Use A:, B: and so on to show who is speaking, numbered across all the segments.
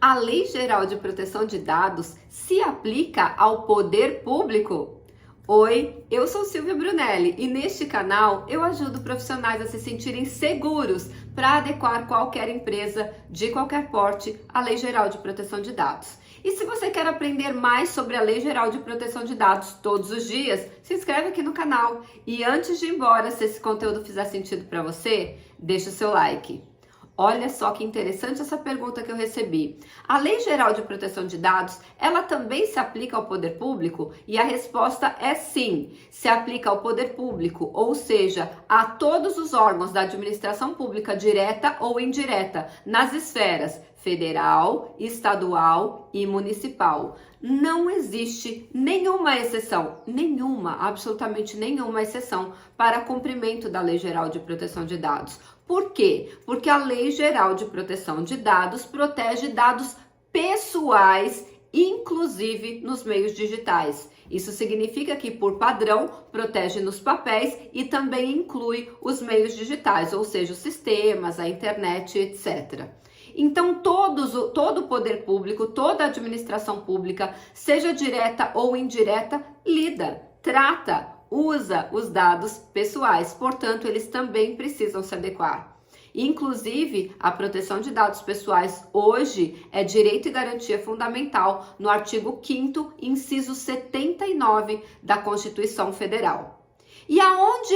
A: A Lei Geral de Proteção de Dados se aplica ao poder público? Oi, eu sou Silvia Brunelli e neste canal eu ajudo profissionais a se sentirem seguros para adequar qualquer empresa de qualquer porte à Lei Geral de Proteção de Dados. E se você quer aprender mais sobre a Lei Geral de Proteção de Dados todos os dias, se inscreve aqui no canal. E antes de ir embora, se esse conteúdo fizer sentido para você, deixa o seu like. Olha só que interessante essa pergunta que eu recebi. A Lei Geral de Proteção de Dados, ela também se aplica ao poder público? E a resposta é sim, se aplica ao poder público, ou seja, a todos os órgãos da administração pública direta ou indireta, nas esferas federal, estadual e municipal. Não existe nenhuma exceção, absolutamente nenhuma exceção para cumprimento da Lei Geral de Proteção de Dados. Por quê? Porque a Lei Geral de Proteção de Dados protege dados pessoais, inclusive nos meios digitais. Isso significa que, por padrão, protege nos papéis e também inclui os meios digitais, ou seja, os sistemas, a internet, etc. Então, todo o poder público, toda a administração pública, seja direta ou indireta, trata, usa os dados pessoais. Portanto, eles também precisam se adequar. Inclusive, a proteção de dados pessoais hoje é direito e garantia fundamental no artigo 5º, inciso 79 da Constituição Federal. E aonde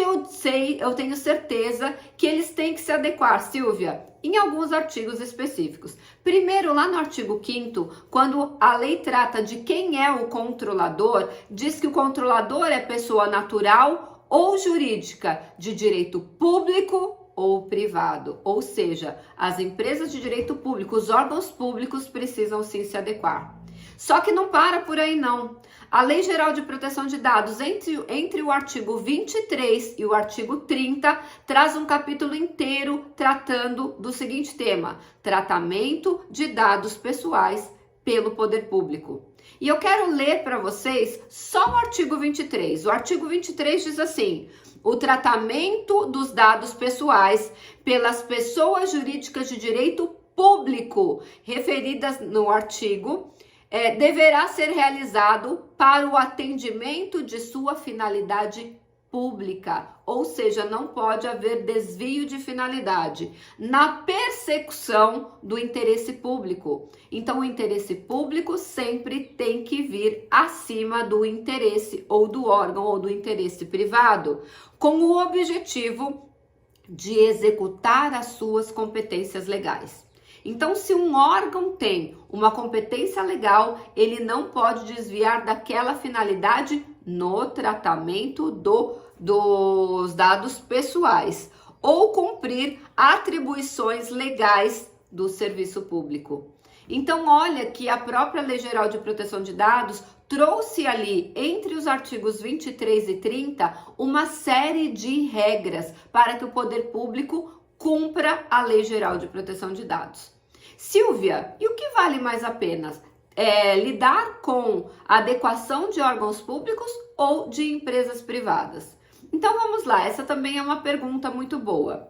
A: eu tenho certeza que eles têm que se adequar, Silvia? Em alguns artigos específicos. Primeiro, lá no artigo 5º, quando a lei trata de quem é o controlador, diz que o controlador é pessoa natural ou jurídica de direito público ou privado. Ou seja, as empresas de direito público, os órgãos públicos precisam sim se adequar. Só que não para por aí não. A Lei Geral de Proteção de Dados, entre o artigo 23 e o artigo 30, traz um capítulo inteiro tratando do seguinte tema: tratamento de dados pessoais pelo poder público. E eu quero ler para vocês só o artigo 23. O artigo 23 diz assim: o tratamento dos dados pessoais pelas pessoas jurídicas de direito público referidas no artigo deverá ser realizado para o atendimento de sua finalidade pública, ou seja, não pode haver desvio de finalidade na persecução do interesse público. Então, o interesse público sempre tem que vir acima do interesse ou do órgão ou do interesse privado, com o objetivo de executar as suas competências legais. Então, se um órgão tem uma competência legal, ele não pode desviar daquela finalidade no tratamento dos dados pessoais ou cumprir atribuições legais do serviço público. Então, olha que a própria Lei Geral de Proteção de Dados trouxe ali, entre os artigos 23 e 30, uma série de regras para que o poder público cumpra a Lei Geral de Proteção de Dados. Silvia, e o que vale mais a pena? Lidar com a adequação de órgãos públicos ou de empresas privadas? Então vamos lá, essa também é uma pergunta muito boa.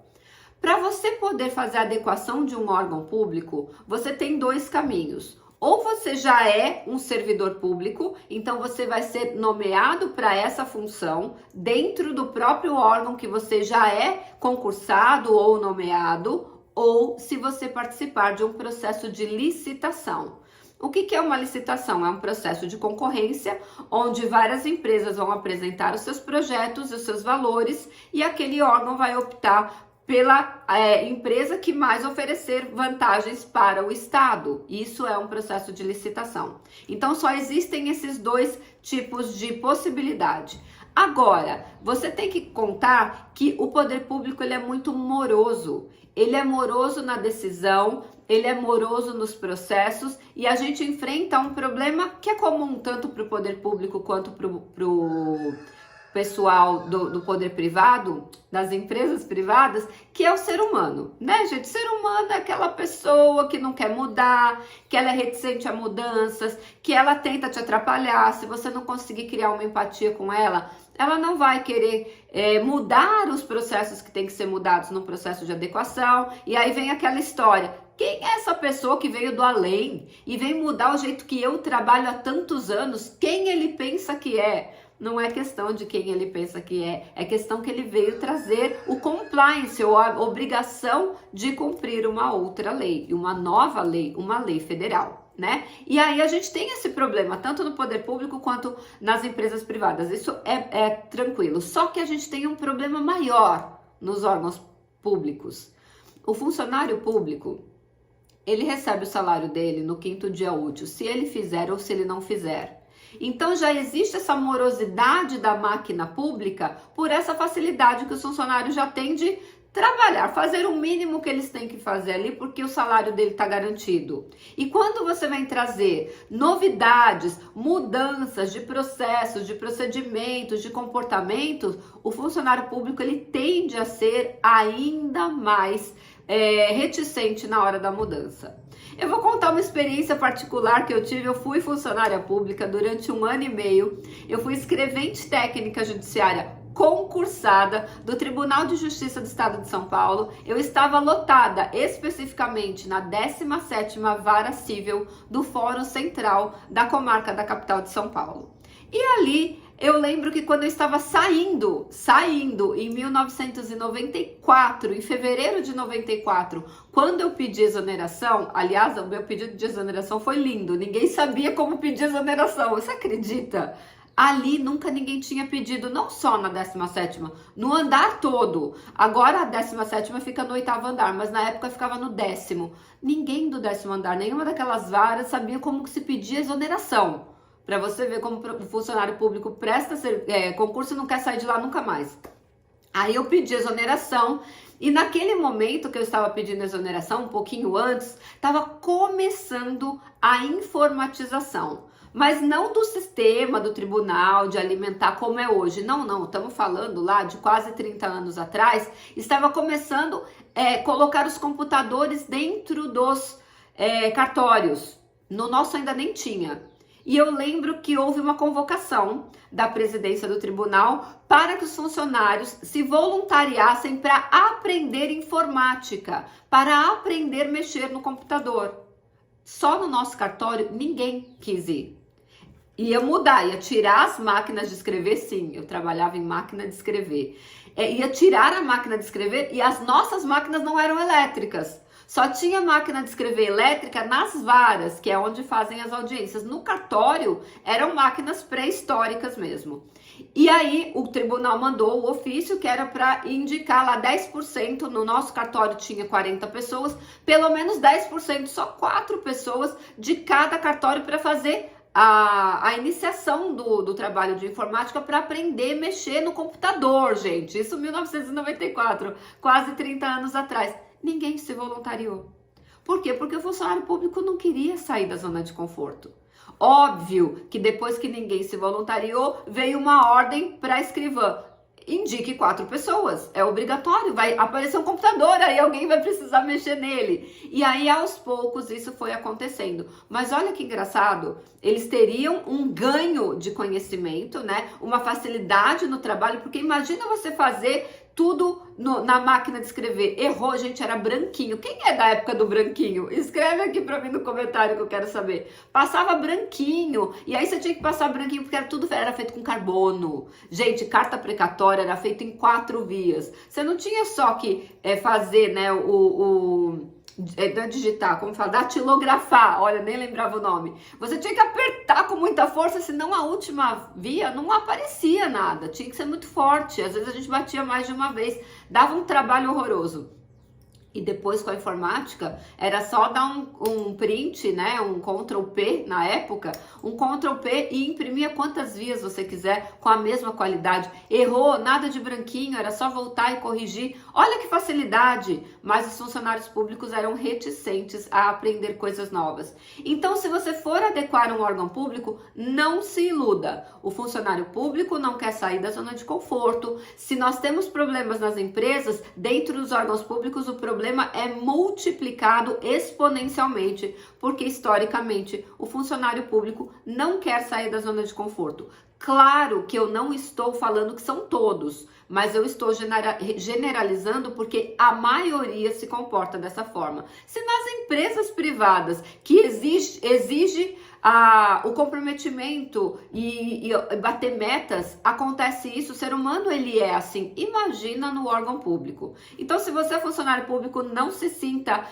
A: Para você poder fazer a adequação de um órgão público, você tem dois caminhos. Ou você já é um servidor público, então você vai ser nomeado para essa função dentro do próprio órgão que você já é concursado ou nomeado, ou se você participar de um processo de licitação. O que é uma licitação? É um processo de concorrência onde várias empresas vão apresentar os seus projetos, os seus valores e aquele órgão vai optar pela empresa que mais oferecer vantagens para o Estado. Isso é um processo de licitação. Então, só existem esses dois tipos de possibilidade. Agora, você tem que contar que o poder público ele é muito moroso. Ele é moroso na decisão, ele é moroso nos processos e a gente enfrenta um problema que é comum tanto para o poder público quanto pessoal do poder privado, das empresas privadas, que é o ser humano, né, gente? Ser humano é aquela pessoa que não quer mudar, que ela é reticente a mudanças, que ela tenta te atrapalhar. Se você não conseguir criar uma empatia com ela não vai querer mudar os processos que tem que ser mudados no processo de adequação. E aí vem aquela história: quem é essa pessoa que veio do além e veio mudar o jeito que eu trabalho há tantos anos? Quem ele pensa que é? Não é questão de quem ele pensa que é questão que ele veio trazer o compliance, ou a obrigação de cumprir uma outra lei, uma nova lei, uma lei federal, né? E aí a gente tem esse problema, tanto no poder público quanto nas empresas privadas. Isso é tranquilo. Só que a gente tem um problema maior nos órgãos públicos. O funcionário público, ele recebe o salário dele no 5º dia útil, se ele fizer ou se ele não fizer. Então já existe essa morosidade da máquina pública por essa facilidade que os funcionários já têm de trabalhar, fazer o mínimo que eles têm que fazer ali, porque o salário dele está garantido. E quando você vem trazer novidades, mudanças de processos, de procedimentos, de comportamentos, o funcionário público ele tende a ser ainda mais reticente na hora da mudança. Eu vou contar uma experiência particular que eu tive. Eu fui funcionária pública durante 1 ano e meio. Eu fui escrevente técnica judiciária concursada do Tribunal de Justiça do Estado de São Paulo. Eu estava lotada especificamente na 17ª Vara Cível do Fórum Central da comarca da capital de São Paulo. E ali eu lembro que quando eu estava saindo em 1994, em fevereiro de 94, quando eu pedi exoneração, aliás, o meu pedido de exoneração foi lindo, ninguém sabia como pedir exoneração, você acredita? Ali nunca ninguém tinha pedido, não só na 17ª, no andar todo. Agora a 17ª fica no 8º andar, mas na época ficava no 10º. Ninguém do 10º andar, nenhuma daquelas varas sabia como que se pedia exoneração. Para você ver como o funcionário público presta concurso e não quer sair de lá nunca mais. Aí eu pedi exoneração e naquele momento que eu estava pedindo exoneração, um pouquinho antes, estava começando a informatização. Mas não do sistema do tribunal de alimentar como é hoje. Não, estamos falando lá de quase 30 anos atrás. Estava começando a colocar os computadores dentro dos cartórios. No nosso ainda nem tinha. E eu lembro que houve uma convocação da presidência do tribunal para que os funcionários se voluntariassem para aprender informática, para aprender a mexer no computador. Só no nosso cartório ninguém quis ir. Ia mudar, ia tirar as máquinas de escrever, sim, eu trabalhava em máquina de escrever. Ia tirar a máquina de escrever e as nossas máquinas não eram elétricas. Só tinha máquina de escrever elétrica nas varas, que é onde fazem as audiências. No cartório, eram máquinas pré-históricas mesmo. E aí, o tribunal mandou o ofício que era para indicar lá 10%. No nosso cartório tinha 40 pessoas, pelo menos 10%, só 4 pessoas de cada cartório para fazer a iniciação do trabalho de informática para aprender a mexer no computador, gente. Isso em 1994, quase 30 anos atrás. Ninguém se voluntariou. Por quê? Porque o funcionário público não queria sair da zona de conforto. Óbvio que depois que ninguém se voluntariou, veio uma ordem para a escrivã. Indique 4 pessoas, é obrigatório, vai aparecer um computador, aí alguém vai precisar mexer nele. E aí, aos poucos, isso foi acontecendo. Mas olha que engraçado, eles teriam um ganho de conhecimento, né? Uma facilidade no trabalho, porque imagina você fazer tudo na máquina de escrever. Errou, gente, era branquinho. Quem é da época do branquinho? Escreve aqui pra mim no comentário que eu quero saber. Passava branquinho, e aí você tinha que passar branquinho porque era feito com carbono. Gente, carta precatória era feita em 4 vias. Você não tinha só que fazer, né, digitar, como fala, datilografar, olha, nem lembrava o nome. Você tinha que apertar com muita força, senão a última via não aparecia nada. Tinha que ser muito forte. Às vezes a gente batia mais de uma vez, dava um trabalho horroroso. E depois com a informática, era só dar um print, né? Um Ctrl P na época, um Ctrl P e imprimia quantas vias você quiser com a mesma qualidade. Errou, nada de branquinho, era só voltar e corrigir. Olha que facilidade! Mas os funcionários públicos eram reticentes a aprender coisas novas. Então, se você for adequar um órgão público, não se iluda. O funcionário público não quer sair da zona de conforto. Se nós temos problemas nas empresas, dentro dos órgãos públicos, o problema é multiplicado exponencialmente, porque historicamente o funcionário público não quer sair da zona de conforto. Claro que eu não estou falando que são todos, mas eu estou generalizando porque a maioria se comporta dessa forma. Se nas empresas privadas que exige o comprometimento e bater metas, acontece isso, o ser humano ele é assim, imagina no órgão público. Então, se você é funcionário público, não se sinta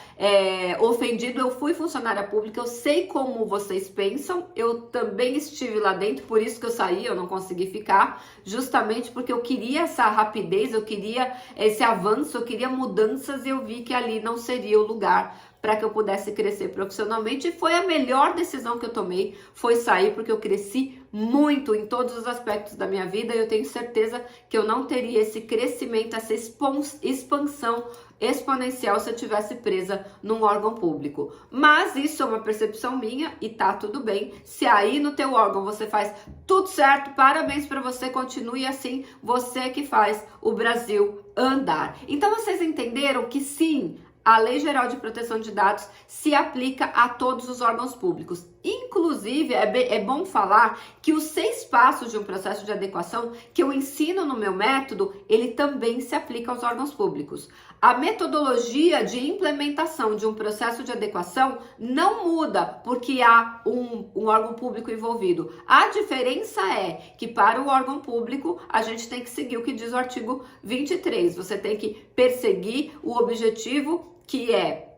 A: ofendido. Eu fui funcionária pública, eu sei como vocês pensam, eu também estive lá dentro, por isso que eu saí, eu não consegui ficar, justamente porque eu queria essa rapidez, eu queria esse avanço, eu queria mudanças e eu vi que ali não seria o lugar para que eu pudesse crescer profissionalmente, e foi a melhor decisão que eu tomei, foi sair, porque eu cresci muito em todos os aspectos da minha vida e eu tenho certeza que eu não teria esse crescimento, essa expansão exponencial se eu tivesse presa num órgão público. Mas isso é uma percepção minha e tá tudo bem. Se aí no teu órgão você faz tudo certo, parabéns para você, continue assim, você que faz o Brasil andar. Então vocês entenderam que sim, a Lei Geral de Proteção de Dados se aplica a todos os órgãos públicos. Inclusive, é bom falar que os 6 passos de um processo de adequação que eu ensino no meu método, ele também se aplica aos órgãos públicos. A metodologia de implementação de um processo de adequação não muda porque há um órgão público envolvido. A diferença é que para o órgão público, a gente tem que seguir o que diz o artigo 23. Você tem que perseguir o objetivo que é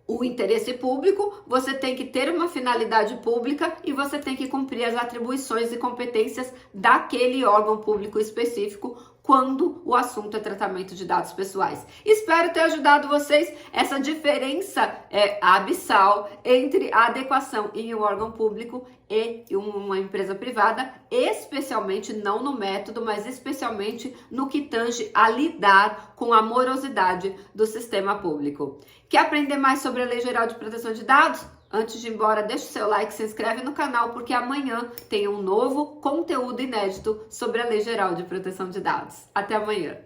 A: o interesse público, você tem que ter uma finalidade pública e você tem que cumprir as atribuições e competências daquele órgão público específico quando o assunto é tratamento de dados pessoais. Espero ter ajudado vocês. Essa diferença é abissal entre a adequação em um órgão público e uma empresa privada, especialmente não no método, mas especialmente no que tange a lidar com a morosidade do sistema público. Quer aprender mais sobre a Lei Geral de Proteção de Dados? Antes de ir embora, deixa o seu like, se inscreve no canal, porque amanhã tem um novo conteúdo inédito sobre a Lei Geral de Proteção de Dados. Até amanhã!